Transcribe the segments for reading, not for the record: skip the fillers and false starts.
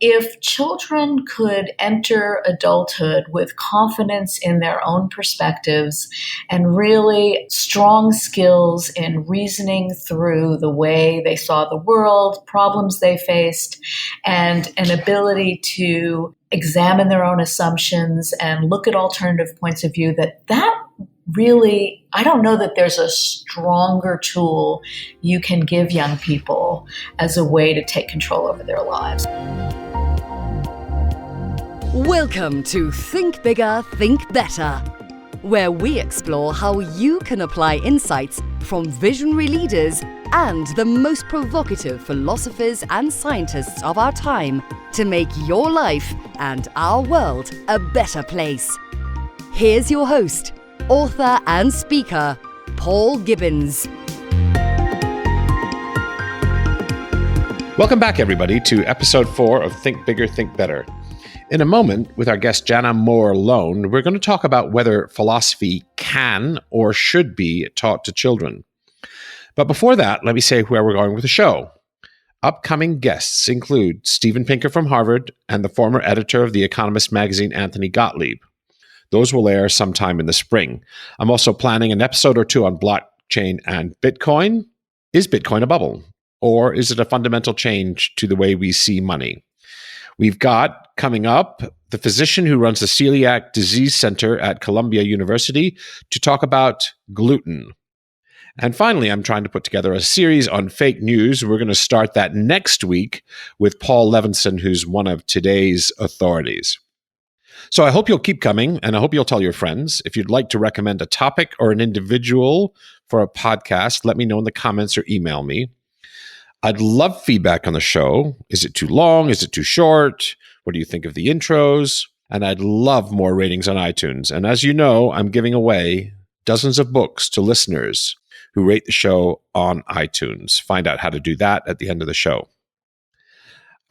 if children could enter adulthood with confidence in their own perspectives and really strong skills in reasoning through the way they saw the world, problems they faced, and an ability to examine their own assumptions and look at alternative points of view, that really, I don't know that there's a stronger tool you can give young people as a way to take control over their lives. Welcome to Think Bigger, Think Better, where we explore how you can apply insights from visionary leaders and the most provocative philosophers and scientists of our time to make your life and our world a better place. Here's your host, author and speaker, Paul Gibbons. Welcome back, everybody, to episode 4 of Think Bigger, Think Better. In a moment, with our guest Jana Mohr Lone, we're going to talk about whether philosophy can or should be taught to children. But before that, let me say where we're going with the show. Upcoming guests include Steven Pinker from Harvard and the former editor of The Economist magazine, Anthony Gottlieb. Those will air sometime in the spring. I'm also planning an episode or two on blockchain and Bitcoin. Is Bitcoin a bubble? Or is it a fundamental change to the way we see money? We've got coming up the physician who runs the Celiac Disease Center at Columbia University to talk about gluten. And finally, I'm trying to put together a series on fake news. We're going to start that next week with Paul Levinson, who's one of today's authorities. So I hope you'll keep coming, and I hope you'll tell your friends. If you'd like to recommend a topic or an individual for a podcast, let me know in the comments or email me. I'd love feedback on the show. Is it too long? Is it too short? What do you think of the intros? And I'd love more ratings on iTunes. And as you know, I'm giving away dozens of books to listeners who rate the show on iTunes. Find out how to do that at the end of the show.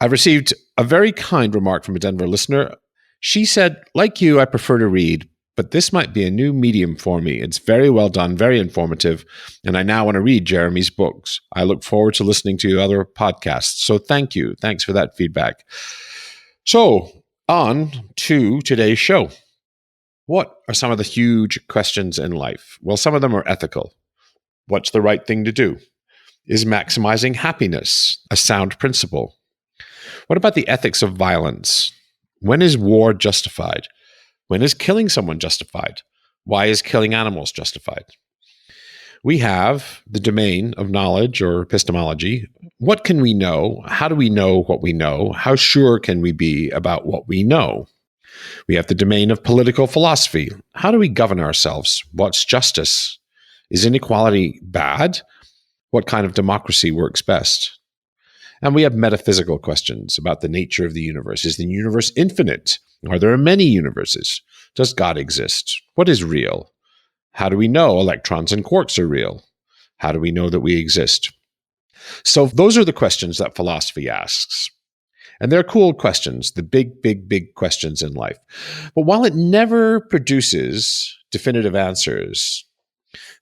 I've received a very kind remark from a Denver listener. She said, like you, I prefer to read, but this might be a new medium for me. It's very well done, very informative, and I now want to read Jeremy's books. I look forward to listening to other podcasts. So thank you. Thanks for that feedback. So on to today's show. What are some of the huge questions in life? Well, some of them are ethical. What's the right thing to do? Is maximizing happiness a sound principle? What about the ethics of violence? When is war justified? When is killing someone justified? Why is killing animals justified? We have the domain of knowledge or epistemology. What can we know? How do we know what we know? How sure can we be about what we know? We have the domain of political philosophy. How do we govern ourselves? What's justice? Is inequality bad? What kind of democracy works best? And we have metaphysical questions about the nature of the universe. Is the universe infinite? Are there many universes? Does God exist? What is real? How do we know electrons and quarks are real? How do we know that we exist? So those are the questions that philosophy asks. And they're cool questions, the big questions in life. But while it never produces definitive answers,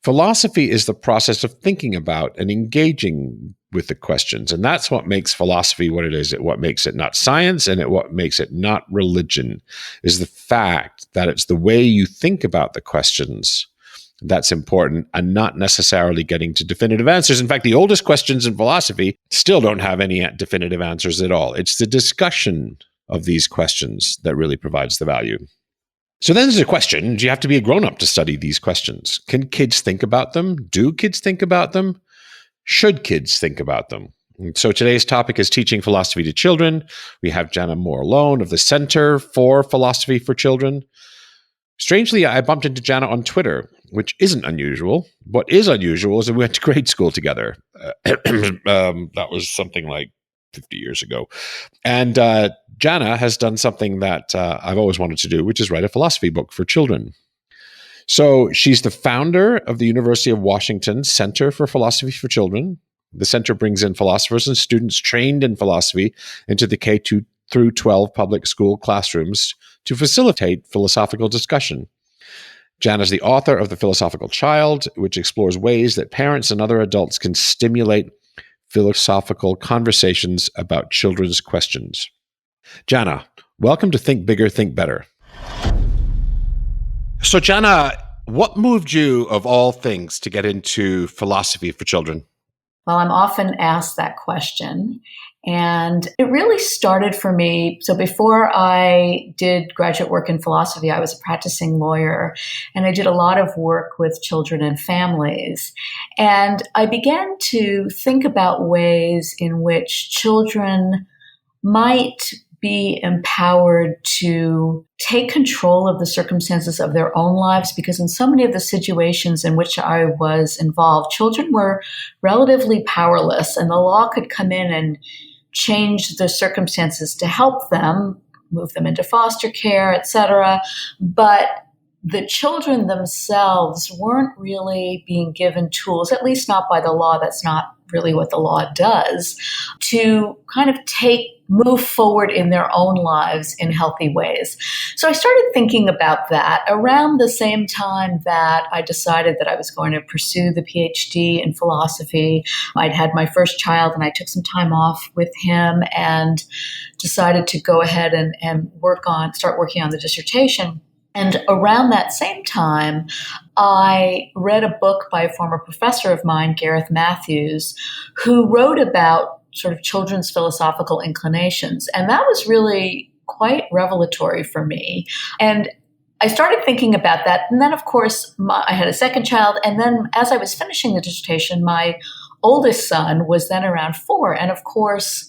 philosophy is the process of thinking about and engaging with the questions. And that's what makes philosophy what it is. What makes it not science and what makes it not religion is the fact that it's the way you think about the questions that's important and not necessarily getting to definitive answers. In fact, the oldest questions in philosophy still don't have any definitive answers at all. It's the discussion of these questions that really provides the value. So then there's a question, do you have to be a grown-up to study these questions? Can kids think about them? Do kids think about them? Should kids think about them? And so today's topic is teaching philosophy to children. We have Jana Mohr Lone of the Center for Philosophy for Children. Strangely, I bumped into Jana on Twitter, which isn't unusual. What is unusual is that we went to grade school together. That was something like 50 years ago. And Jana has done something that I've always wanted to do, which is write a philosophy book for children. So she's the founder of the University of Washington Center for Philosophy for Children. The center brings in philosophers and students trained in philosophy into the K-2 through 12 public school classrooms to facilitate philosophical discussion. Jana is the author of The Philosophical Child, which explores ways that parents and other adults can stimulate philosophical conversations about children's questions. Jana, welcome to Think Bigger, Think Better. So, Jana, what moved you, of all things, to get into philosophy for children? Well, I'm often asked that question. And it really started for me. So before I did graduate work in philosophy, I was a practicing lawyer and I did a lot of work with children and families. And I began to think about ways in which children might be empowered to take control of the circumstances of their own lives, because in so many of the situations in which I was involved, children were relatively powerless and the law could come in and change the circumstances to help them, move them into foster care, etc. But the children themselves weren't really being given tools, at least not by the law. That's not really what the law does, to kind of move forward in their own lives in healthy ways. So I started thinking about that around the same time that I decided that I was going to pursue the PhD in philosophy. I'd had my first child and I took some time off with him and decided to go ahead and start working on the dissertation. And around that same time, I read a book by a former professor of mine, Gareth Matthews, who wrote about sort of children's philosophical inclinations. And that was really quite revelatory for me. And I started thinking about that. And then, of course, I had a second child. And then as I was finishing the dissertation, my oldest son was then around 4. And of course,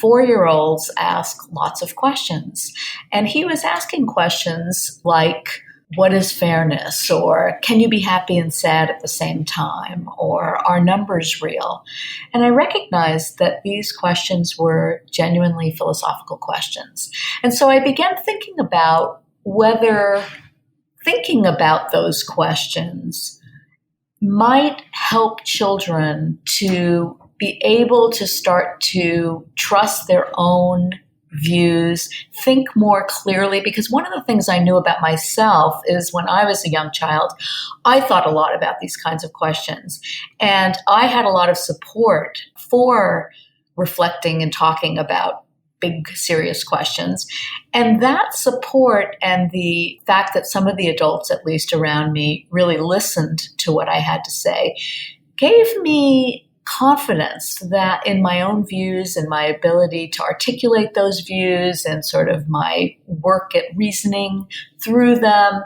4-year-olds ask lots of questions. And he was asking questions like, what is fairness? Or can you be happy and sad at the same time? Or are numbers real? And I recognized that these questions were genuinely philosophical questions. And so I began thinking about whether thinking about those questions might help children to be able to start to trust their own views, think more clearly. Because one of the things I knew about myself is when I was a young child, I thought a lot about these kinds of questions. And I had a lot of support for reflecting and talking about big, serious questions. And that support and the fact that some of the adults, at least around me, really listened to what I had to say gave me confidence that in my own views and my ability to articulate those views and sort of my work at reasoning through them.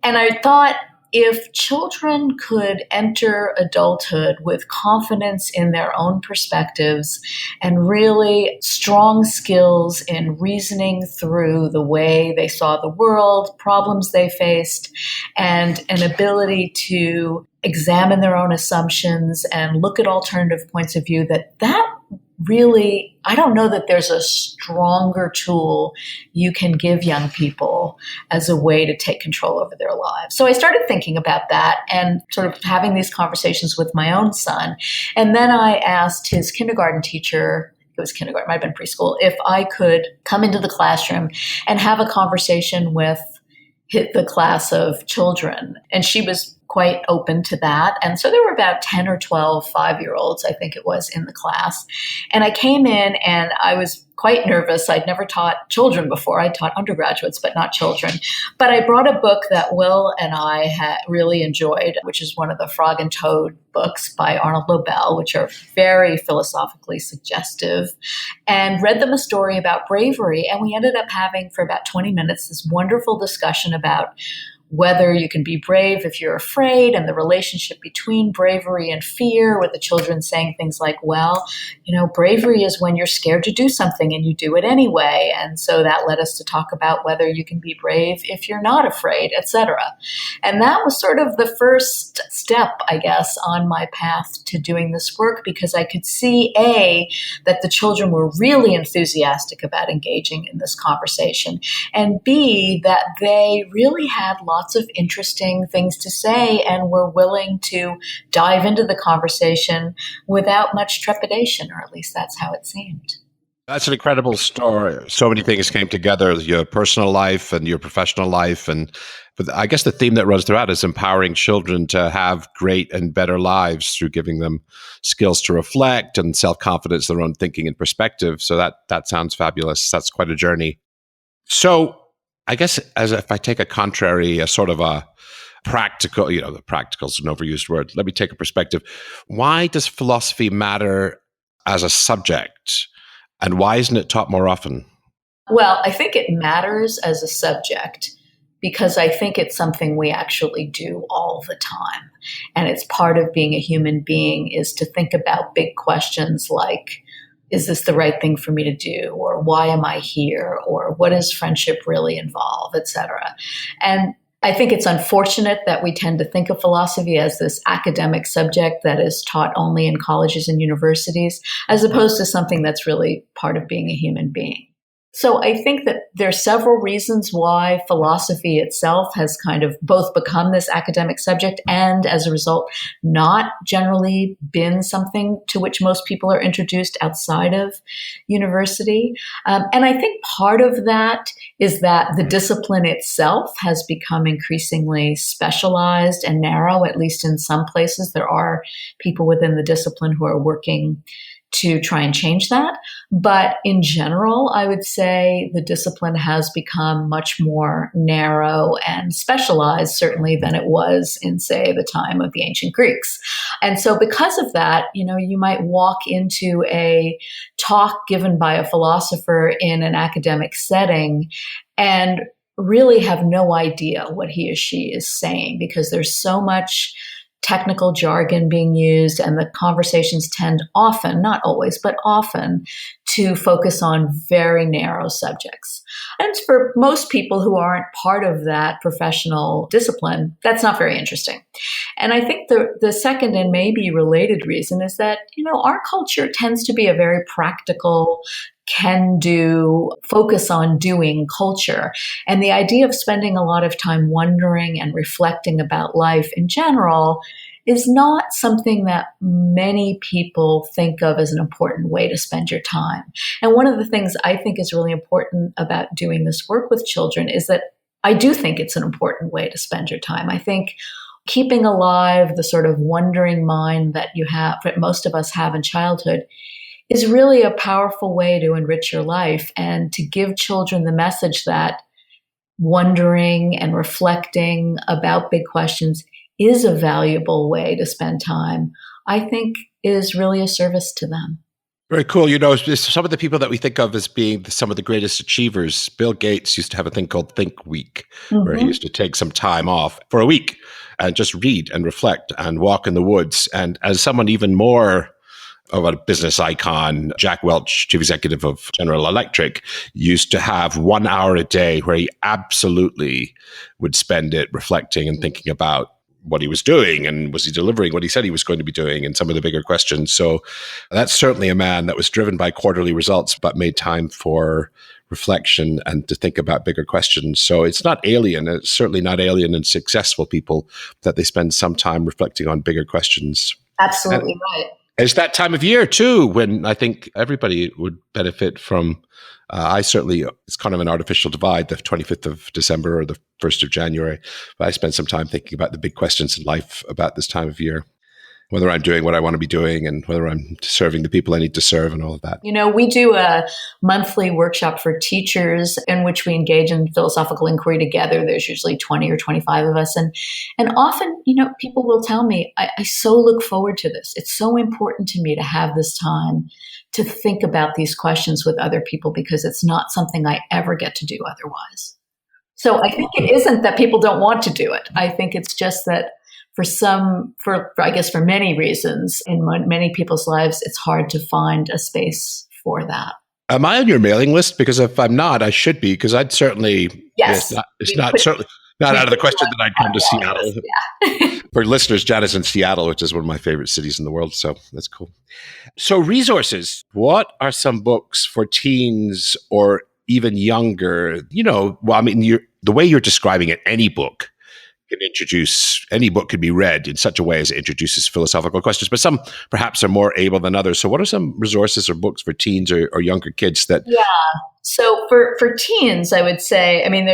And I thought, if children could enter adulthood with confidence in their own perspectives and really strong skills in reasoning through the way they saw the world, problems they faced, and an ability to examine their own assumptions and look at alternative points of view, that really, I don't know that there's a stronger tool you can give young people as a way to take control over their lives. So I started thinking about that and sort of having these conversations with my own son. And then I asked his kindergarten teacher, it was kindergarten, might have been preschool, if I could come into the classroom and have a conversation with the class of children. And she was quite open to that. And so there were about 10 or 12 5-year-olds, I think it was, in the class. And I came in and I was quite nervous. I'd never taught children before. I taught undergraduates, but not children. But I brought a book that Will and I had really enjoyed, which is one of the Frog and Toad books by Arnold Lobel, which are very philosophically suggestive, and read them a story about bravery. And we ended up having, for about 20 minutes, this wonderful discussion about whether you can be brave if you're afraid, and the relationship between bravery and fear, with the children saying things like, well, bravery is when you're scared to do something and you do it anyway. And so that led us to talk about whether you can be brave if you're not afraid, etc. And that was sort of the first step, I guess, on my path to doing this work, because I could see, A, that the children were really enthusiastic about engaging in this conversation, and B, that they really had lots of interesting things to say and were willing to dive into the conversation without much trepidation, or at least that's how it seemed. That's an incredible story. So many things came together, your personal life and your professional life. But I guess the theme that runs throughout is empowering children to have great and better lives through giving them skills to reflect and self-confidence, their own thinking and perspective. So that sounds fabulous. That's quite a journey. So I guess as if I take a sort of a practical, the practical is an overused word. Let me take a perspective. Why does philosophy matter as a subject? And why isn't it taught more often? Well, I think it matters as a subject because I think it's something we actually do all the time. And it's part of being a human being is to think about big questions like, is this the right thing for me to do? Or why am I here? Or what does friendship really involve, et cetera. And I think it's unfortunate that we tend to think of philosophy as this academic subject that is taught only in colleges and universities, as opposed to something that's really part of being a human being. So I think that there are several reasons why philosophy itself has kind of both become this academic subject and as a result not generally been something to which most people are introduced outside of university. And I think part of that is that the discipline itself has become increasingly specialized and narrow, at least in some places. There are people within the discipline who are working to try and change that. But in general, I would say the discipline has become much more narrow and specialized, certainly, than it was in, say, the time of the ancient Greeks. And so because of that, you might walk into a talk given by a philosopher in an academic setting and really have no idea what he or she is saying because there's so much technical jargon being used, and the conversations tend often, not always, but often, to focus on very narrow subjects. And for most people who aren't part of that professional discipline, that's not very interesting. And I think the second and maybe related reason is that, our culture tends to be a very practical, can-do, focus on doing culture. And the idea of spending a lot of time wondering and reflecting about life in general is not something that many people think of as an important way to spend your time. And one of the things I think is really important about doing this work with children is that I do think it's an important way to spend your time. I think keeping alive the sort of wondering mind that that most of us have in childhood is really a powerful way to enrich your life and to give children the message that wondering and reflecting about big questions is a valuable way to spend time, I think is really a service to them. Very cool. Some of the people that we think of as being some of the greatest achievers, Bill Gates used to have a thing called Think Week, where he used to take some time off for a week and just read and reflect and walk in the woods. And as someone even more of a business icon, Jack Welch, chief executive of General Electric, used to have 1 hour a day where he absolutely would spend it reflecting and thinking about what he was doing and was he delivering what he said he was going to be doing and some of the bigger questions. So that's certainly a man that was driven by quarterly results, but made time for reflection and to think about bigger questions. So it's not alien. It's certainly not alien in successful people that they spend some time reflecting on bigger questions. Absolutely right. It's that time of year, too, when I think everybody would benefit from, it's kind of an artificial divide, the 25th of December or the 1st of January. But I spend some time thinking about the big questions in life about this time of year, whether I'm doing what I want to be doing and whether I'm serving the people I need to serve and all of that. We do a monthly workshop for teachers in which we engage in philosophical inquiry together. There's usually 20 or 25 of us. And often, people will tell me, I so look forward to this. It's so important to me to have this time to think about these questions with other people because it's not something I ever get to do otherwise. So I think it isn't that people don't want to do it. I think it's just that for many reasons in many people's lives, it's hard to find a space for that. Am I on your mailing list? Because if I'm not, I should be, because I'd certainly, yes, it's not out of the question that I'd come to Seattle. Yeah. For listeners, Jana's in Seattle, which is one of my favorite cities in the world. So that's cool. So resources, what are some books for teens or even younger? The way you're describing it, any book any book could be read in such a way as it introduces philosophical questions, but some perhaps are more able than others. So what are some resources or books for teens or younger kids that? Yeah. So for teens, I would say, I mean,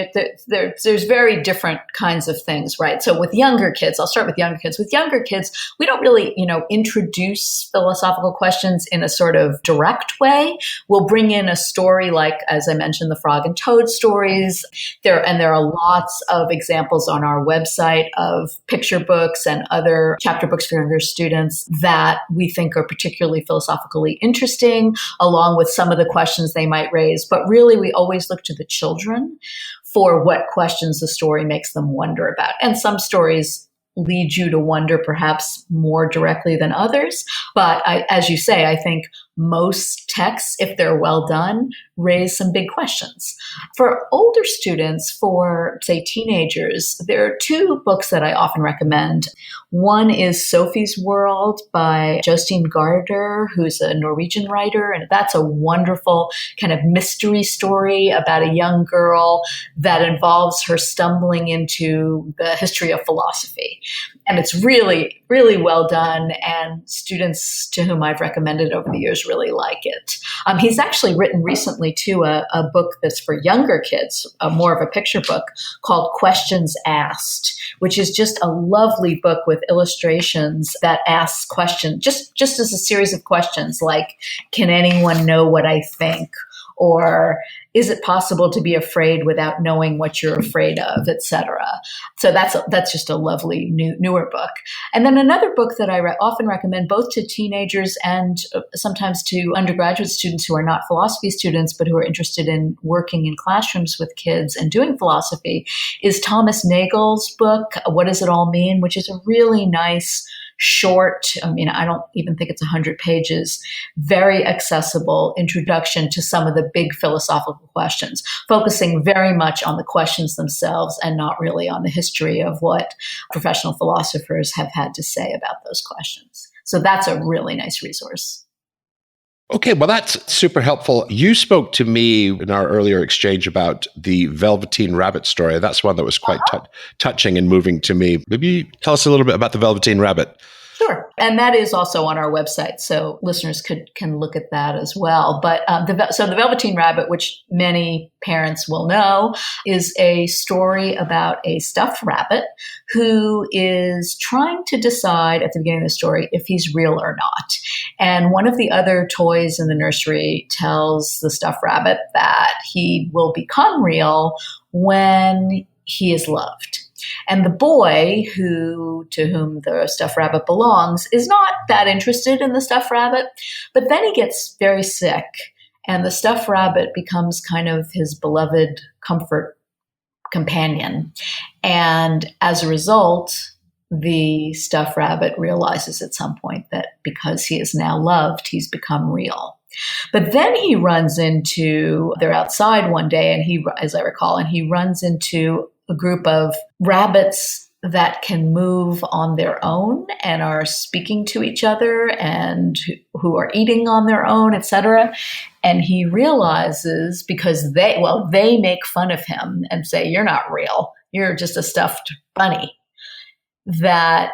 there's very different kinds of things, right? So with younger kids, I'll start with younger kids. With younger kids, we don't really, introduce philosophical questions in a sort of direct way. We'll bring in a story like, as I mentioned, the Frog and Toad stories. There are lots of examples on our website of picture books and other chapter books for younger students that we think are particularly philosophically interesting, along with some of the questions they might raise. But really, we always look to the children for what questions the story makes them wonder about. And some stories lead you to wonder perhaps more directly than others. But as you say, I think most texts, if they're well done, raise some big questions. For older students, for, say, teenagers, there are two books that I often recommend. One is Sophie's World by Jostein Gaarder, who's a Norwegian writer. And that's a wonderful kind of mystery story about a young girl that involves her stumbling into the history of philosophy. And it's really, really well done. And students to whom I've recommended over the years really like it. He's actually written recently, too, a book that's for younger kids, more of a picture book called Questions Asked, which is just a lovely book with illustrations that asks questions, just as a series of questions like, can anyone know what I think? Or is it possible to be afraid without knowing what you're afraid of, etc. So that's just a lovely newer book. And then another book that I often recommend both to teenagers and sometimes to undergraduate students who are not philosophy students, but who are interested in working in classrooms with kids and doing philosophy is Thomas Nagel's book, What Does It All Mean?, which is a really nice, short, I don't even think it's 100 pages, very accessible introduction to some of the big philosophical questions, focusing very much on the questions themselves and not really on the history of what professional philosophers have had to say about those questions. So that's a really nice resource. Okay, well, that's super helpful. You spoke to me in our earlier exchange about the Velveteen Rabbit story. That's one that was quite touching and moving to me. Maybe tell us a little bit about the Velveteen Rabbit. Sure. And that is also on our website, so listeners can look at that as well. But the Velveteen Rabbit, which many parents will know, is a story about a stuffed rabbit who is trying to decide at the beginning of the story if he's real or not. And one of the other toys in the nursery tells the stuffed rabbit that he will become real when he is loved. And the boy to whom the stuffed rabbit belongs is not that interested in the stuffed rabbit, but then he gets very sick, and the stuffed rabbit becomes kind of his beloved comfort companion. And as a result, the stuffed rabbit realizes at some point that because he is now loved, he's become real. But then they're outside one day, and as I recall, and he runs into a group of rabbits that can move on their own and are speaking to each other and who are eating on their own, etc. And he realizes, because they make fun of him and say, "You're not real, you're just a stuffed bunny," that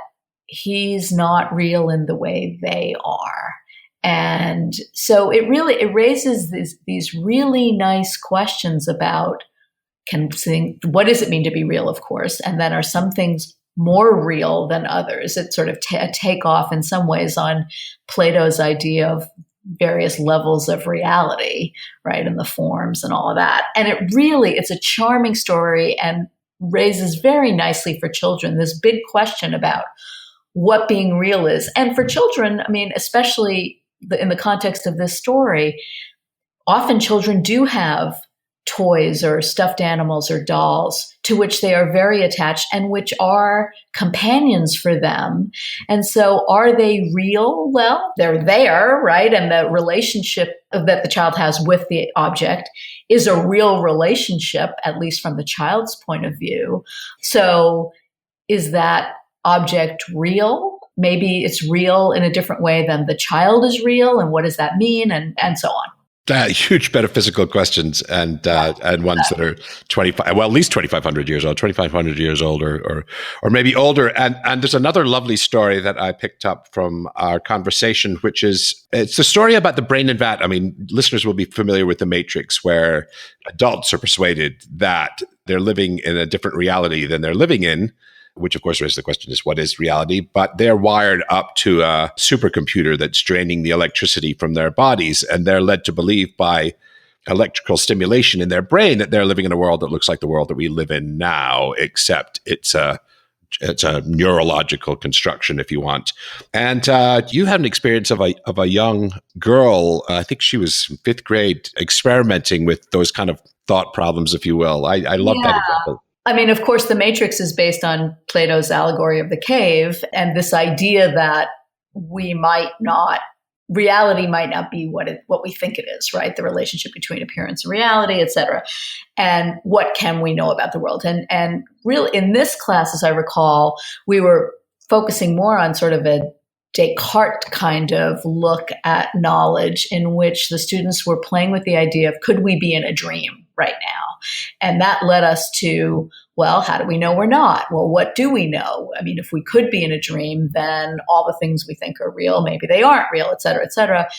he's not real in the way they are. And so it raises these really nice questions about what does it mean to be real, of course, and then are some things more real than others? It's sort of a takeoff in some ways on Plato's idea of various levels of reality, right, and the forms and all of that. And it's a charming story and raises very nicely for children this big question about what being real is. And for children, especially in the context of this story, often children do have toys or stuffed animals or dolls to which they are very attached and which are companions for them. And so are they real? Well, they're there, right? And the relationship that the child has with the object is a real relationship, at least from the child's point of view. So is that object real? Maybe it's real in a different way than the child is real. And what does that mean? And so on. Huge metaphysical questions and ones that are 25, well, at least 2,500 years old, 2,500 years old, or maybe older. And there's another lovely story that I picked up from our conversation, which is it's the story about the brain in vat. I mean, listeners will be familiar with The Matrix, where adults are persuaded that they're living in a different reality than they're living in, which of course raises the question is what is reality? But they're wired up to a supercomputer that's draining the electricity from their bodies. And they're led to believe by electrical stimulation in their brain that they're living in a world that looks like the world that we live in now, except it's a neurological construction, if you want. And you had an experience of a young girl, I think she was in fifth grade, experimenting with those kind of thought problems, if you will. I love that example. I mean, of course, The Matrix is based on Plato's allegory of the cave and this idea that reality might not be what we think it is, right? The relationship between appearance and reality, et cetera. And what can we know about the world? And really, in this class, as I recall, we were focusing more on sort of a Descartes kind of look at knowledge, in which the students were playing with the idea of, could we be in a dream right now? And that led us to, well, how do we know we're not? Well, what do we know? I mean, if we could be in a dream, then all the things we think are real, maybe they aren't real, et cetera, et cetera.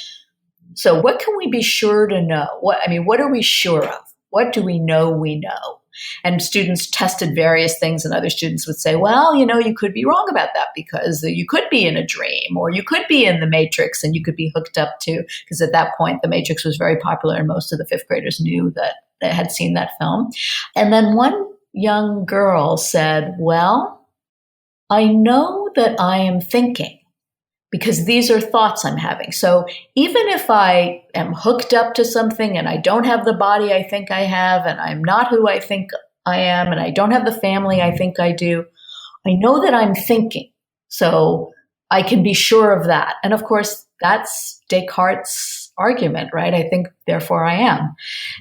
So what can we be sure to know? What are we sure of? What do we know we know? And students tested various things, and other students would say, well, you could be wrong about that, because you could be in a dream, or you could be in The Matrix and you could be hooked up to, because at that point, The Matrix was very popular and most of the fifth graders knew that they had seen that film. And then one young girl said, well, I know that I am thinking, because these are thoughts I'm having. So even if I am hooked up to something and I don't have the body I think I have, and I'm not who I think I am, and I don't have the family I think I do, I know that I'm thinking. So I can be sure of that. And of course, that's Descartes' argument, right? I think, therefore I am.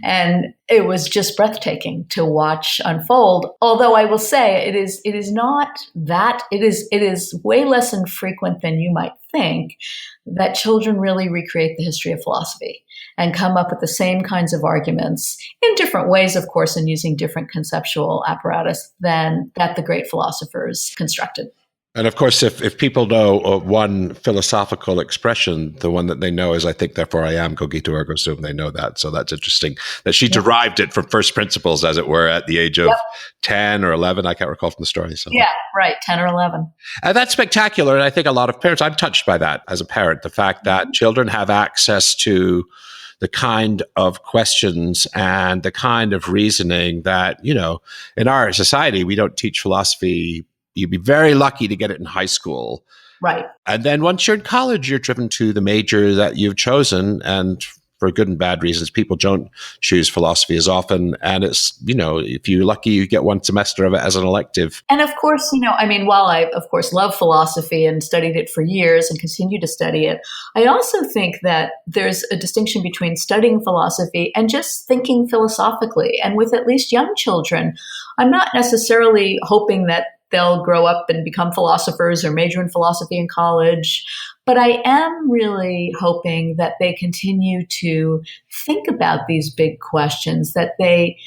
And it was just breathtaking to watch unfold. Although I will say it is not that, it is way less infrequent than you might think that children really recreate the history of philosophy and come up with the same kinds of arguments in different ways, of course, and using different conceptual apparatus than that the great philosophers constructed. And of course, if people know one philosophical expression, the one that they know is, I think, therefore I am, cogito ergo sum. They know that. So that's interesting that she derived it from first principles, as it were, at the age of 10 or 11. I can't recall from the story. So. Yeah, right. 10 or 11. And that's spectacular. And I think a lot of parents, I'm touched by that as a parent, the fact that children have access to the kind of questions and the kind of reasoning that, in our society, we don't teach philosophy. You'd be very lucky to get it in high school. Right. And then once you're in college, you're driven to the major that you've chosen. And for good and bad reasons, people don't choose philosophy as often. And it's, if you're lucky, you get one semester of it as an elective. And of course, while I, of course, love philosophy and studied it for years and continue to study it, I also think that there's a distinction between studying philosophy and just thinking philosophically. And with at least young children, I'm not necessarily hoping that they'll grow up and become philosophers or major in philosophy in college. But I am really hoping that they continue to think about these big questions, that they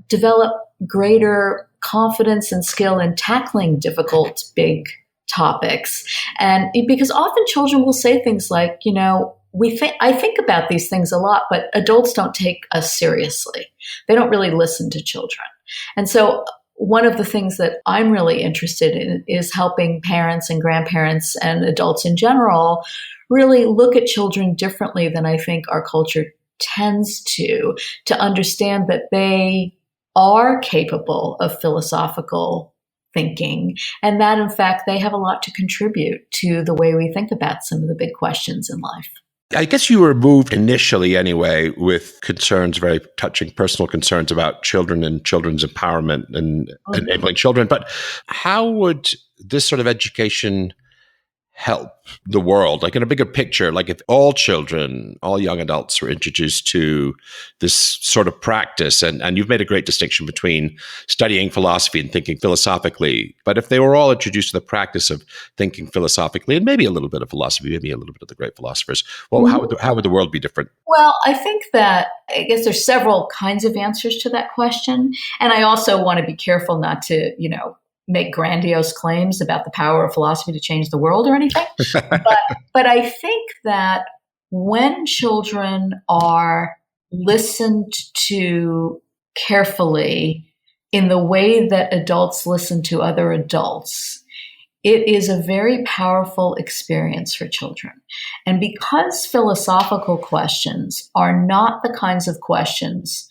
develop greater confidence and skill in tackling difficult, big topics. And because often children will say things like, I think about these things a lot, but adults don't take us seriously. They don't really listen to children. And so one of the things that I'm really interested in is helping parents and grandparents and adults in general really look at children differently than I think our culture tends to understand that they are capable of philosophical thinking, and that, in fact, they have a lot to contribute to the way we think about some of the big questions in life. I guess you were moved initially anyway with concerns, very touching personal concerns about children and children's empowerment and enabling children. But how would this sort of education help the world, like in a bigger picture, like if all children, all young adults were introduced to this sort of practice, and you've made a great distinction between studying philosophy and thinking philosophically, but if they were all introduced to the practice of thinking philosophically and maybe a little bit of philosophy, maybe a little bit of the great philosophers, well, how would the world be different? Well, I guess there's several kinds of answers to that question. And I also want to be careful not to, make grandiose claims about the power of philosophy to change the world or anything. but I think that when children are listened to carefully in the way that adults listen to other adults, it is a very powerful experience for children. And because philosophical questions are not the kinds of questions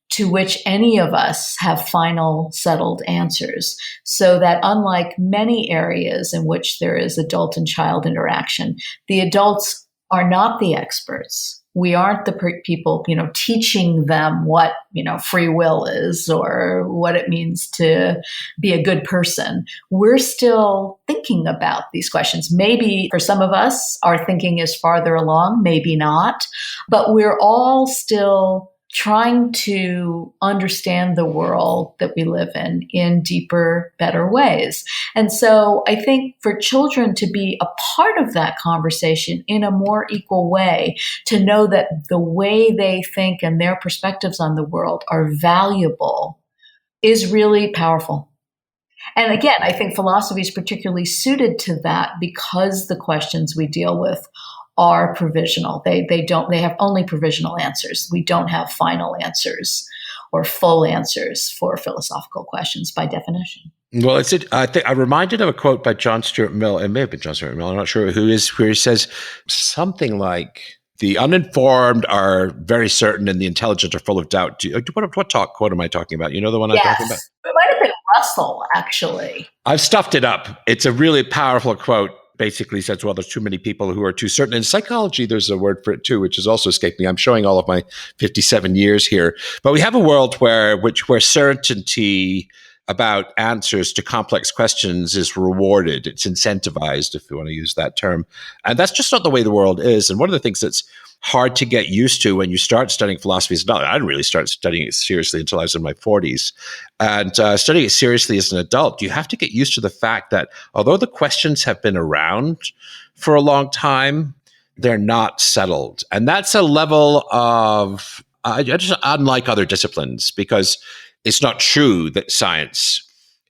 to which any of us have final settled answers, so that unlike many areas in which there is adult and child interaction, the adults are not the experts. We aren't the people, teaching them what, free will is or what it means to be a good person. We're still thinking about these questions. Maybe for some of us, our thinking is farther along, maybe not, but we're all still trying to understand the world that we live in deeper, better ways. And so I think for children to be a part of that conversation in a more equal way, to know that the way they think and their perspectives on the world are valuable, is really powerful. And again, I think philosophy is particularly suited to that because the questions we deal with are provisional. They have only provisional answers. We don't have final answers or full answers for philosophical questions by definition. Well, I think I'm reminded of a quote by John Stuart Mill. It may have been John Stuart Mill. I'm not sure where he says something like, "The uninformed are very certain, and the intelligent are full of doubt." What quote am I talking about? You know the one I'm talking about? It might have been Russell, actually. I've stuffed it up. It's a really powerful quote. Basically says, well, there's too many people who are too certain. In psychology, there's a word for it too, which has also escaped me. I'm showing all of my 57 years here. But we have a world where certainty about answers to complex questions is rewarded. It's incentivized, if you want to use that term. And that's just not the way the world is. And one of the things that's hard to get used to when you start studying philosophy is not, I didn't really start studying it seriously until I was in my 40s. And studying it seriously as an adult, you have to get used to the fact that although the questions have been around for a long time, they're not settled. And that's a level of, just unlike other disciplines, because it's not true that science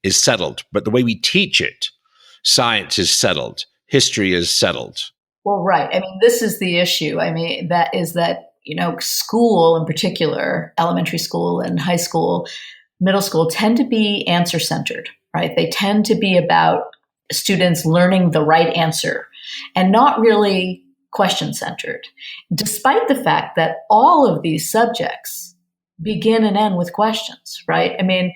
is settled, but the way we teach it, science is settled, history is settled. Well, right. I mean, this is the issue. I mean, that school in particular, elementary school and high school, middle school, tend to be answer-centered, right? They tend to be about students learning the right answer and not really question-centered, despite the fact that all of these subjects begin and end with questions, right? I mean,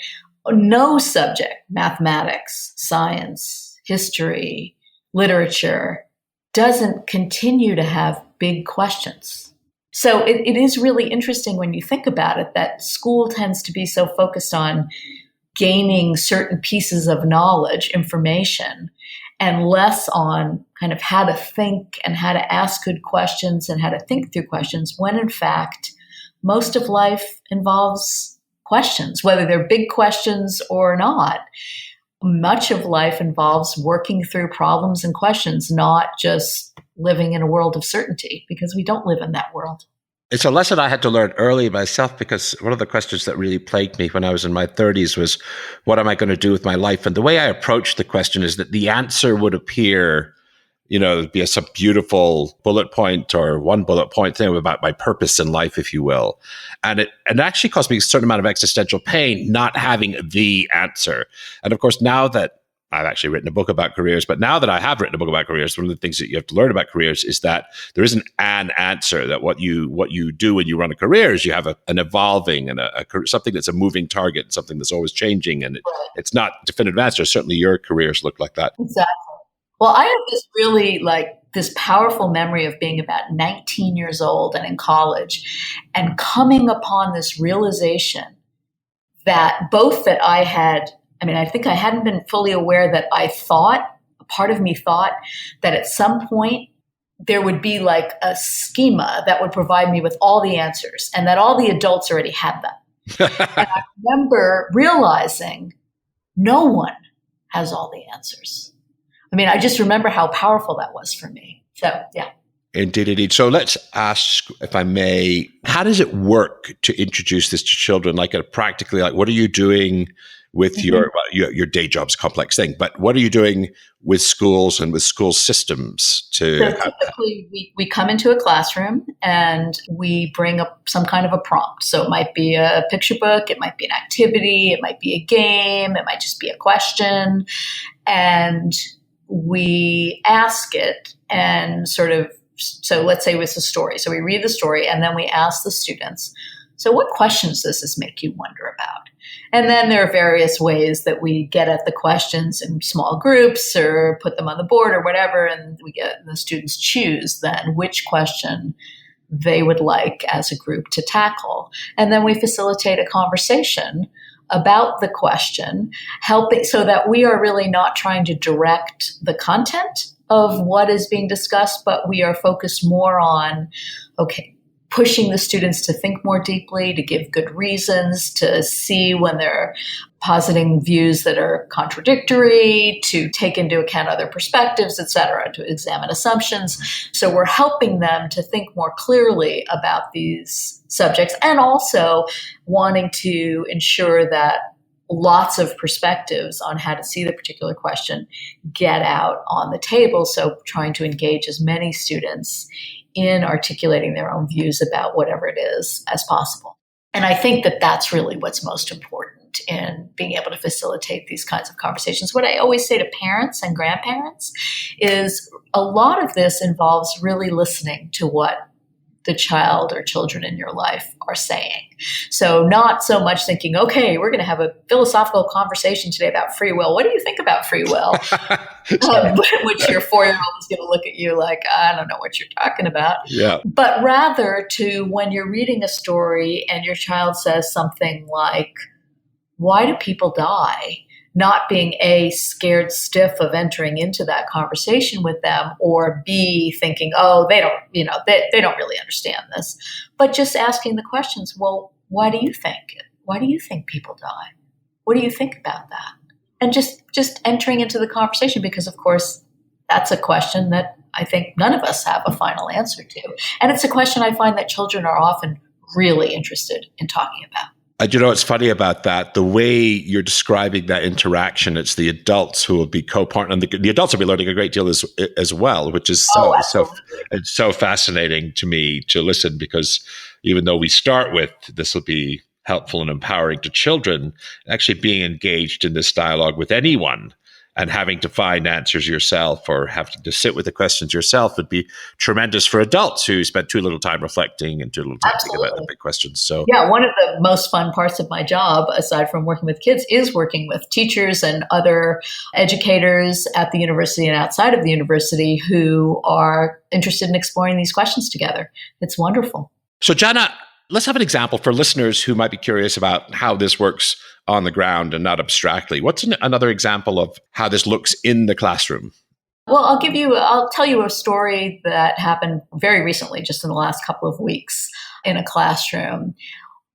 no subject, mathematics, science, history, literature, doesn't continue to have big questions. So it is really interesting when you think about it that school tends to be so focused on gaining certain pieces of knowledge, information, and less on kind of how to think and how to ask good questions and how to think through questions, when in fact, most of life involves questions, whether they're big questions or not. Much of life involves working through problems and questions, not just living in a world of certainty, because we don't live in that world. It's a lesson I had to learn early myself, because one of the questions that really plagued me when I was in my 30s was, what am I going to do with my life? And the way I approached the question is that the answer would appear, be some beautiful bullet point or one bullet point thing about my purpose in life, if you will. And it actually caused me a certain amount of existential pain not having the answer. And of course, now that I've actually written a book about careers, but now that I have written a book about careers, one of the things that you have to learn about careers is that there isn't an answer, that what you do when you run a career is you have an evolving and something that's a moving target, something that's always changing. And it's not definitive answer. Certainly your careers look like that. Exactly. Well, I have this powerful memory of being about 19 years old and in college and coming upon this realization that I think I hadn't been fully aware that I thought part of me thought that at some point there would be like a schema that would provide me with all the answers and that all the adults already had them. And I remember realizing no one has all the answers. I mean, I just remember how powerful that was for me. So, yeah. Indeed, indeed. So let's ask, if I may, how does it work to introduce this to children? Like practically, like what are you doing with your day job's a complex thing, but what are you doing with schools and with school systems to? So typically we come into a classroom and we bring up some kind of a prompt. So it might be a picture book, it might be an activity, it might be a game, it might just be a question. And we ask it and sort of, so let's say it's a story. So we read the story and then we ask the students, so what questions does this make you wonder about? And then there are various ways that we get at the questions in small groups or put them on the board or whatever. And the students choose then which question they would like as a group to tackle. And then we facilitate a conversation about the question, helping so that we are really not trying to direct the content of what is being discussed, but we are focused more on, okay, pushing the students to think more deeply, to give good reasons, to see when they're positing views that are contradictory, to take into account other perspectives, et cetera, to examine assumptions. So we're helping them to think more clearly about these subjects and also wanting to ensure that lots of perspectives on how to see the particular question get out on the table. So trying to engage as many students in articulating their own views about whatever it is as possible. And I think that that's really what's most important in being able to facilitate these kinds of conversations. What I always say to parents and grandparents is a lot of this involves really listening to what the child or children in your life are saying. So not so much thinking, okay, we're going to have a philosophical conversation today about free will. What do you think about free will? Which your 4-year-old is going to look at you like, I don't know what you're talking about. Yeah. But rather to when you're reading a story and your child says something like, why do people die? Not being A, scared stiff of entering into that conversation with them, or B, thinking, oh, they don't, they don't really understand this. But just asking the questions, well, why do you think it? Why do you think people die? What do you think about that? And just entering into the conversation, because of course, that's a question that I think none of us have a final answer to. And it's a question I find that children are often really interested in talking about. You know what's funny about that? The way you're describing that interaction, it's the adults who will be co-partner, and the adults will be learning a great deal as well, which is it's so fascinating to me to listen, because even though we start with this will be helpful and empowering to children, actually being engaged in this dialogue with anyone and having to find answers yourself or having to sit with the questions yourself would be tremendous for adults who spent too little time reflecting and too little time thinking about the big questions. So, yeah, one of the most fun parts of my job, aside from working with kids, is working with teachers and other educators at the university and outside of the university who are interested in exploring these questions together. It's wonderful. So, Jana, let's have an example for listeners who might be curious about how this works on the ground and not abstractly. What's another example of how this looks in the classroom? Well, I'll tell you a story that happened very recently, just in the last couple of weeks in a classroom.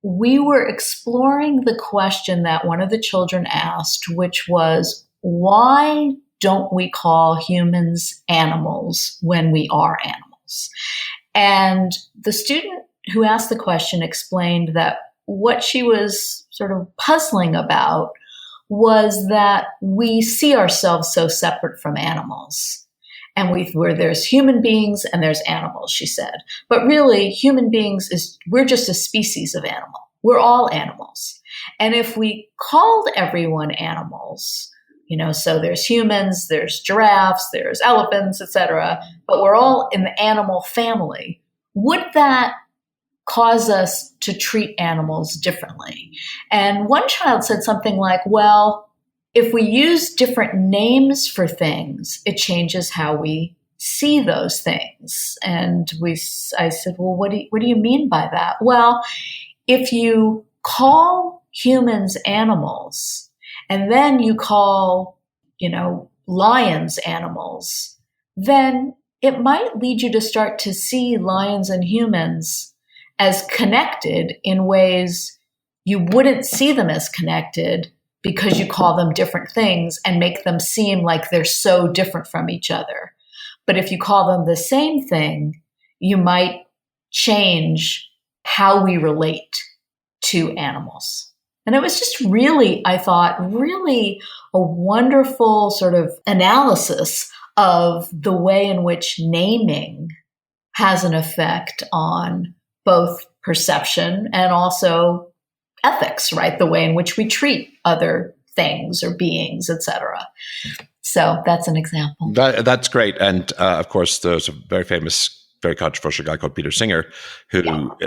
We were exploring the question that one of the children asked, which was, why don't we call humans animals when we are animals? And the student who asked the question explained that what she was sort of puzzling about was that we see ourselves so separate from animals. And where there's human beings and there's animals, she said. But really, human beings we're just a species of animal. We're all animals. And if we called everyone animals, so there's humans, there's giraffes, there's elephants, etc., but we're all in the animal family, would that cause us to treat animals differently? And one child said something like, well, if we use different names for things, it changes how we see those things. And I said, well, what do you mean by that? Well, if you call humans animals, and then you call, lions animals, then it might lead you to start to see lions and humans as connected in ways you wouldn't see them as connected because you call them different things and make them seem like they're so different from each other. But if you call them the same thing, you might change how we relate to animals. And it was just really, I thought, really a wonderful sort of analysis of the way in which naming has an effect on both perception and also ethics, right? The way in which we treat other things or beings, etc. So that's an example. That's great. And of course, there's a very famous, very controversial guy called Peter Singer who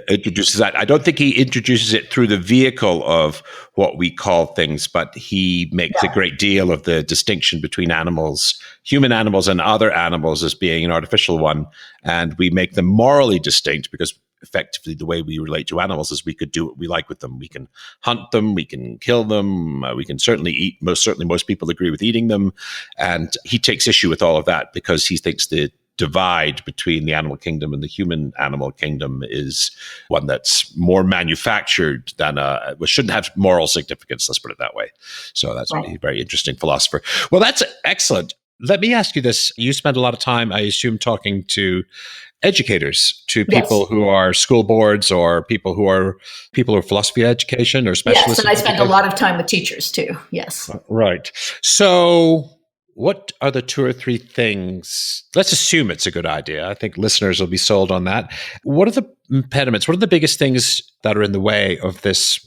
introduces that. I don't think he introduces it through the vehicle of what we call things, but he makes a great deal of the distinction between animals, human animals and other animals as being an artificial one. And we make them morally distinct because effectively the way we relate to animals is we could do what we like with them. We can hunt them, we can kill them, we can certainly eat. Most people agree with eating them. And he takes issue with all of that because he thinks the divide between the animal kingdom and the human animal kingdom is one that's more manufactured than shouldn't have moral significance. Let's put it that way. So that's a very interesting philosopher. Well, that's excellent. Let me ask you this. You spend a lot of time, I assume, talking to educators, to people who are school boards or people who are philosophy education or specialists. Yes, and I spend a lot of time with teachers too. Yes. Right. So what are the 2 or 3 things? Let's assume it's a good idea. I think listeners will be sold on that. What are the impediments? What are the biggest things that are in the way of this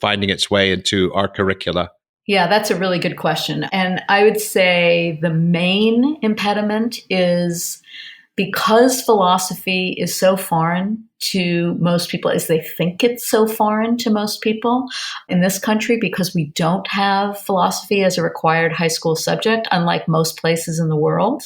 finding its way into our curricula? Yeah, that's a really good question. And I would say the main impediment is because philosophy is so foreign to most people, as they think it's so foreign to most people in this country, because we don't have philosophy as a required high school subject, unlike most places in the world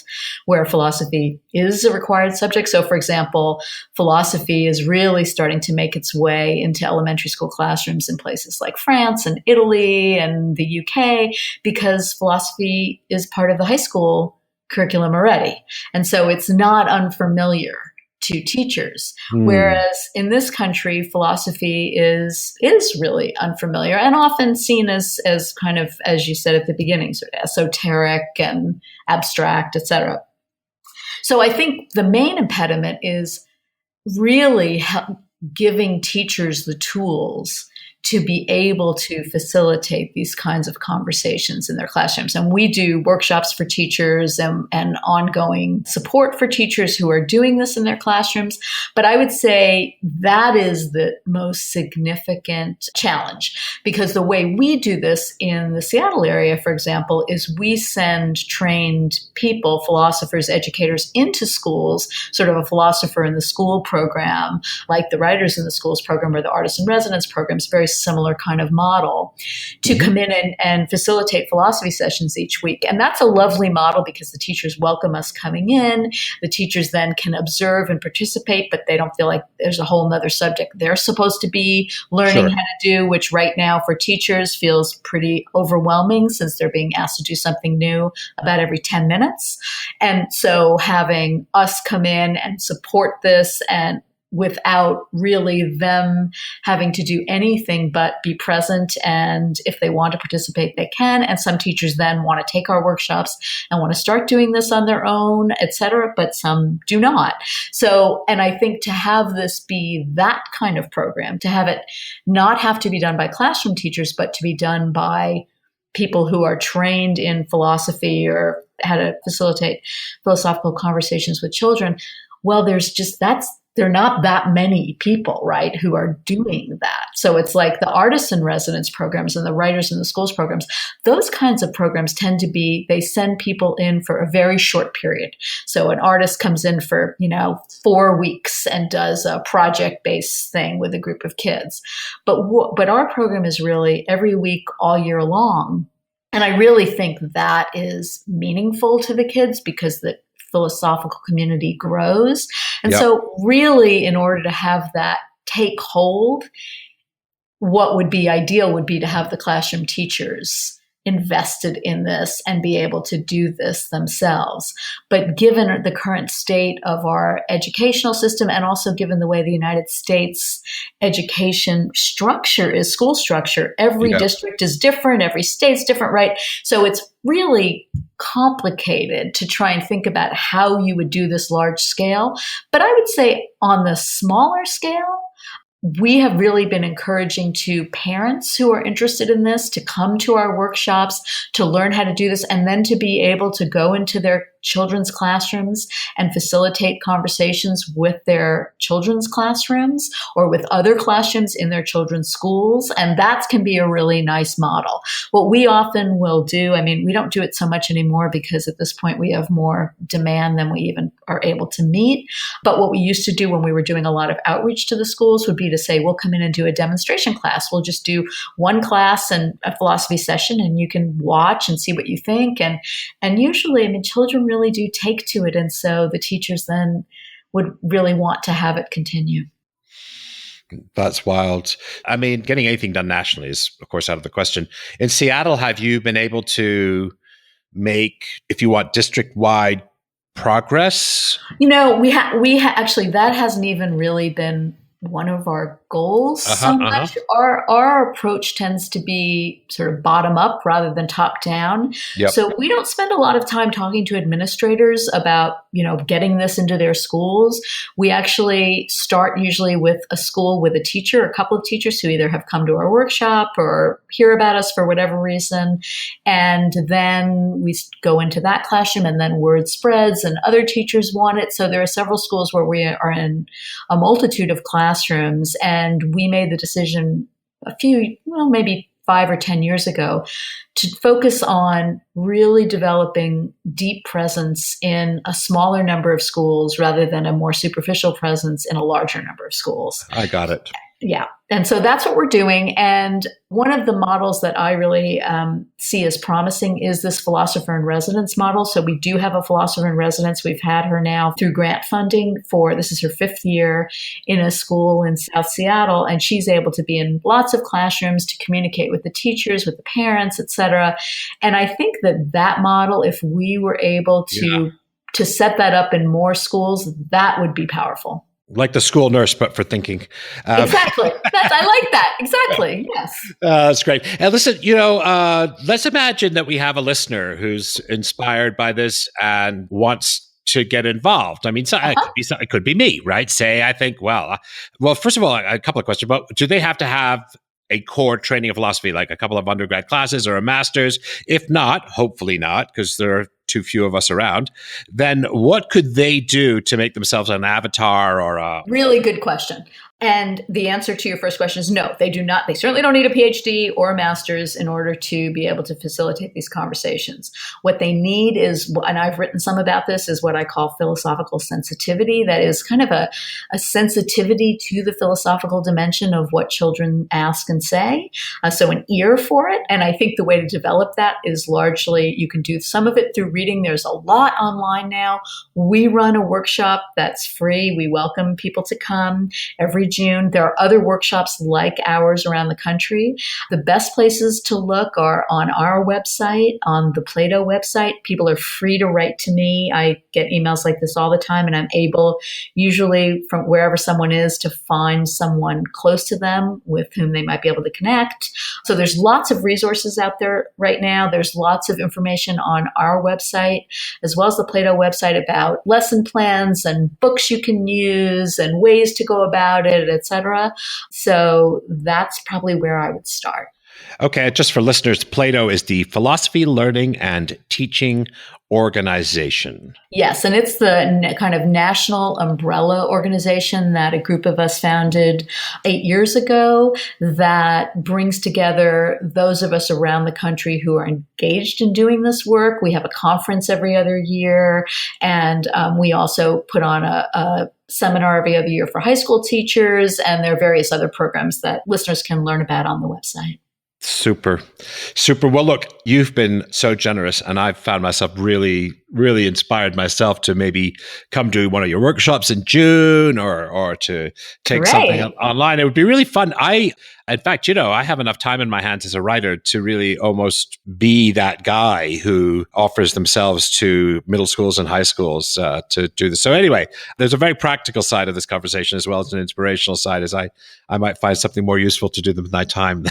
where philosophy is a required subject. So, for example, philosophy is really starting to make its way into elementary school classrooms in places like France and Italy and the UK, because philosophy is part of the high school curriculum already. And so it's not unfamiliar to teachers. Whereas in this country, philosophy is really unfamiliar and often seen as kind of, as you said at the beginning, sort of esoteric and abstract, etc. So I think the main impediment is really giving teachers the tools to be able to facilitate these kinds of conversations in their classrooms. And we do workshops for teachers and ongoing support for teachers who are doing this in their classrooms. But I would say that is the most significant challenge, because the way we do this in the Seattle area, for example, is we send trained people, philosophers, educators into schools, sort of a philosopher in the school program, like the Writers in the Schools program or the Artists in Residence programs, very similar kind of model, to come in and facilitate philosophy sessions each week. And that's a lovely model because the teachers welcome us coming in. The teachers then can observe and participate, but they don't feel like there's a whole nother subject they're supposed to be learning how to do, which right now for teachers feels pretty overwhelming since they're being asked to do something new about every 10 minutes. And so having us come in and support this, and without really them having to do anything but be present. And if they want to participate, they can. And some teachers then want to take our workshops and want to start doing this on their own, et cetera, but some do not. So, and I think to have this be that kind of program, to have it not have to be done by classroom teachers, but to be done by people who are trained in philosophy or how to facilitate philosophical conversations with children, well, there are not that many people, right, who are doing that. So it's like the Artists in Residence programs and the Writers in the Schools programs. Those kinds of programs tend to be, they send people in for a very short period. So an artist comes in for, 4 weeks and does a project-based thing with a group of kids. But our program is really every week, all year long. And I really think that is meaningful to the kids because the philosophical community grows. And so really, in order to have that take hold, what would be ideal would be to have the classroom teachers invested in this and be able to do this themselves. But given the current state of our educational system, and also given the way the United States education structure is, school structure, every district is different, every state's different, right? So it's really complicated to try and think about how you would do this large scale. But I would say on the smaller scale, we have really been encouraging to parents who are interested in this to come to our workshops, to learn how to do this, and then to be able to go into their children's classrooms and facilitate conversations with their children's classrooms or with other classrooms in their children's schools. And that can be a really nice model. What we often will do, I mean, we don't do it so much anymore because at this point we have more demand than we even are able to meet. But what we used to do when we were doing a lot of outreach to the schools would be to say, we'll come in and do a demonstration class. We'll just do one class and a philosophy session, and you can watch and see what you think. And usually, I mean, children really do take to it. And so the teachers then would really want to have it continue. That's wild. I mean, getting anything done nationally is, of course, out of the question. In Seattle, have you been able to make, if you want, district-wide progress? You know, we actually, that hasn't even really been one of our goals so much. Our approach tends to be sort of bottom up rather than top down. Yep. So we don't spend a lot of time talking to administrators about, you know, getting this into their schools. We actually start usually with a school with a teacher, a couple of teachers who either have come to our workshop or hear about us for whatever reason. And then we go into that classroom, and then word spreads and other teachers want it. So there are several schools where we are in a multitude of classrooms, and we made the decision maybe 5 or 10 years ago to focus on really developing deep presence in a smaller number of schools rather than a more superficial presence in a larger number of schools. I got it. Yeah. And so that's what we're doing. And one of the models that I really see as promising is this philosopher in residence model. So we do have a philosopher in residence. We've had her now through grant funding this is her 5th year in a school in South Seattle. And she's able to be in lots of classrooms to communicate with the teachers, with the parents, et cetera. And I think that model, if we were able to set that up in more schools, that would be powerful. Like the school nurse, but for thinking. Exactly. I like that. Exactly. Yes. That's great. And listen, let's imagine that we have a listener who's inspired by this and wants to get involved. I mean, it could be me, right? Say, I think, well, first of all, a couple of questions. But do they have to have a core training of philosophy, like a couple of undergrad classes or a master's? If not, hopefully not, because there are too few of us around, then what could they do to make themselves an avatar or a... Really good question. And the answer to your first question is no, they do not. They certainly don't need a PhD or a master's in order to be able to facilitate these conversations. What they need is, and I've written some about this, is what I call philosophical sensitivity. That is kind of a sensitivity to the philosophical dimension of what children ask and say. So an ear for it. And I think the way to develop that is largely, you can do some of it through reading. There's a lot online now. We run a workshop that's free. We welcome people to come every June. There are other workshops like ours around the country. The best places to look are on our website, on the Plato website. People are free to write to me. I get emails like this all the time, and I'm able, usually from wherever someone is, to find someone close to them with whom they might be able to connect. So there's lots of resources out there right now. There's lots of information on our website, as well as the Plato website, about lesson plans and books you can use and ways to go about it, etc. So that's probably where I would start. Okay, just for listeners, Plato is the Philosophy, Learning, and Teaching Organization. Yes, and it's the kind of national umbrella organization that a group of us founded 8 years ago that brings together those of us around the country who are engaged in doing this work. We have a conference every other year, and we also put on a seminar every other year for high school teachers, and there are various other programs that listeners can learn about on the website. Super. Super. Well, look, you've been so generous, and I've found myself really, really inspired myself to maybe come to one of your workshops in June or to take something Great. online. It would be really fun. In fact, I have enough time in my hands as a writer to really almost be that guy who offers themselves to middle schools and high schools to do this. So anyway, there's a very practical side of this conversation as well as an inspirational side, as I might find something more useful to do with my time.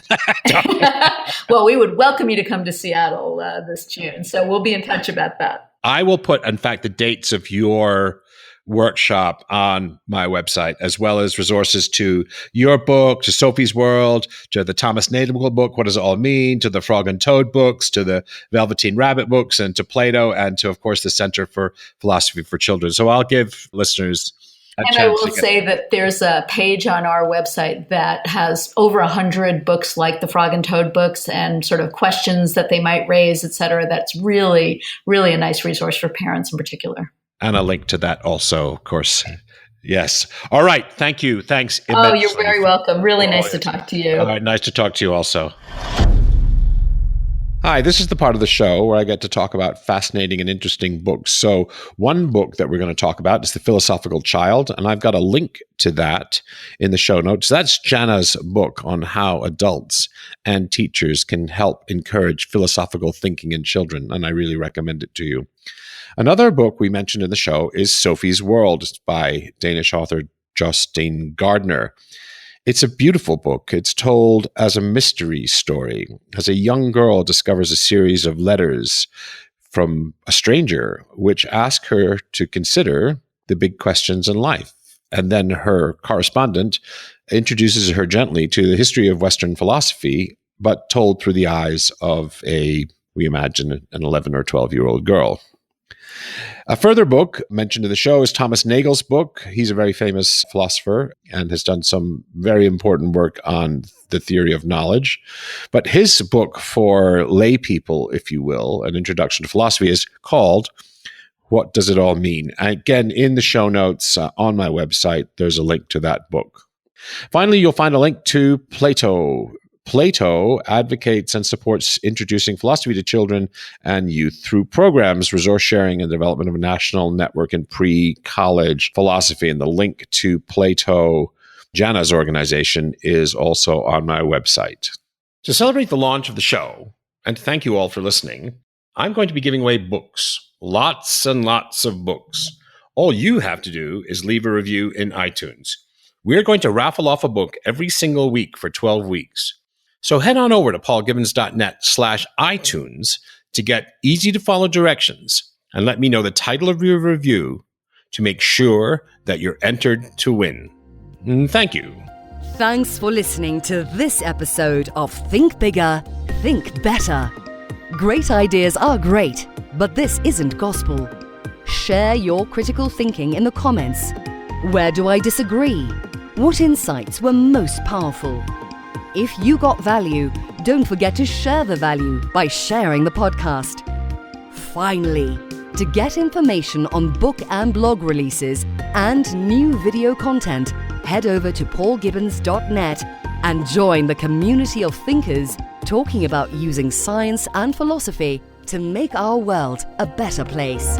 Well, we would welcome you to come to Seattle this June. So we'll be in touch about that. I will put, in fact, the dates of your workshop on my website, as well as resources to your book, to Sophie's World, to the Thomas Nagel book, What Does It All Mean?, to the Frog and Toad books, to the Velveteen Rabbit books, and to Plato, and to, of course, the Center for Philosophy for Children. So I'll give listeners a chance. And I will say that there's a page on our website that has over 100 books like the Frog and Toad books and sort of questions that they might raise, et cetera. That's really, really a nice resource for parents in particular. And a link to that also, of course. Yes. All right. Thank you. Thanks. Oh, you're very welcome. Really nice to talk to you. All right. Nice to talk to you also. Hi, this is the part of the show where I get to talk about fascinating and interesting books. So one book that we're going to talk about is The Philosophical Child, and I've got a link to that in the show notes. That's Jana's book on how adults and teachers can help encourage philosophical thinking in children, and I really recommend it to you. Another book we mentioned in the show is Sophie's World by Danish author Jostein Gardner. It's a beautiful book. It's told as a mystery story, as a young girl discovers a series of letters from a stranger which ask her to consider the big questions in life. And then her correspondent introduces her gently to the history of Western philosophy, but told through the eyes of we imagine, an 11 or 12-year-old girl. A further book mentioned in the show is Thomas Nagel's book. He's a very famous philosopher and has done some very important work on the theory of knowledge. But his book for lay people, if you will, An Introduction to Philosophy, is called What Does It All Mean? And again, in the show notes on my website, there's a link to that book. Finally, you'll find a link to Plato. Plato advocates and supports introducing philosophy to children and youth through programs, resource sharing, and development of a national network in pre-college philosophy. And the link to Plato, Jana's organization, is also on my website. To celebrate the launch of the show, and to thank you all for listening, I'm going to be giving away books. Lots and lots of books. All you have to do is leave a review in iTunes. We're going to raffle off a book every single week for 12 weeks. So head on over to paulgibbons.net/iTunes to get easy-to-follow directions and let me know the title of your review to make sure that you're entered to win. Thank you. Thanks for listening to this episode of Think Bigger, Think Better. Great ideas are great, but this isn't gospel. Share your critical thinking in the comments. Where do I disagree? What insights were most powerful? If you got value, don't forget to share the value by sharing the podcast. Finally, to get information on book and blog releases and new video content, head over to paulgibbons.net and join the community of thinkers talking about using science and philosophy to make our world a better place.